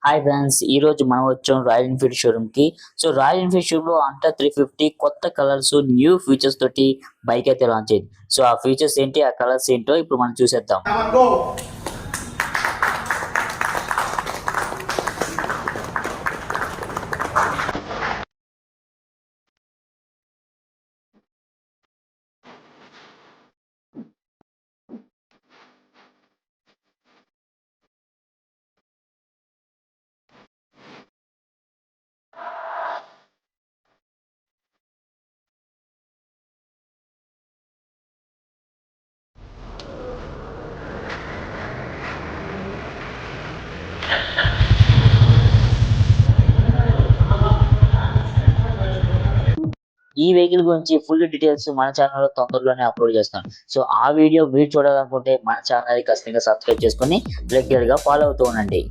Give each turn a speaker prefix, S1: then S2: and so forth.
S1: Hi friends, ఈ రోజు మనం వచ్చాం రాయల్ ఎన్ఫీల్డ్ షోరూమ్ కి. సో రాయల్ ఎన్ఫీల్డ్ షోరూమ్ లో అంటర్ 350 కొత్త కలర్స్, న్యూ ఫీచర్స్ తోటి బైక్ అయితే లాంచ్ అయింది. సో ఆ ఫీచర్స్ ఏంటి, ఆ కలర్స్ ఏంటో ఇప్పుడు మనం చూసేద్దాం. ఈ వెహికల్ గురించి ఫుల్ డీటెయిల్స్ మన ఛానల్లో తొందరలోనే అప్లోడ్ చేస్తాను. సో ఆ వీడియో మీరు చూడాలనుకుంటే మన ఛానల్ ఖచ్చితంగా సబ్స్క్రైబ్ చేసుకొని రెగ్యులర్ గా ఫాలో అవుతూ ఉండండి.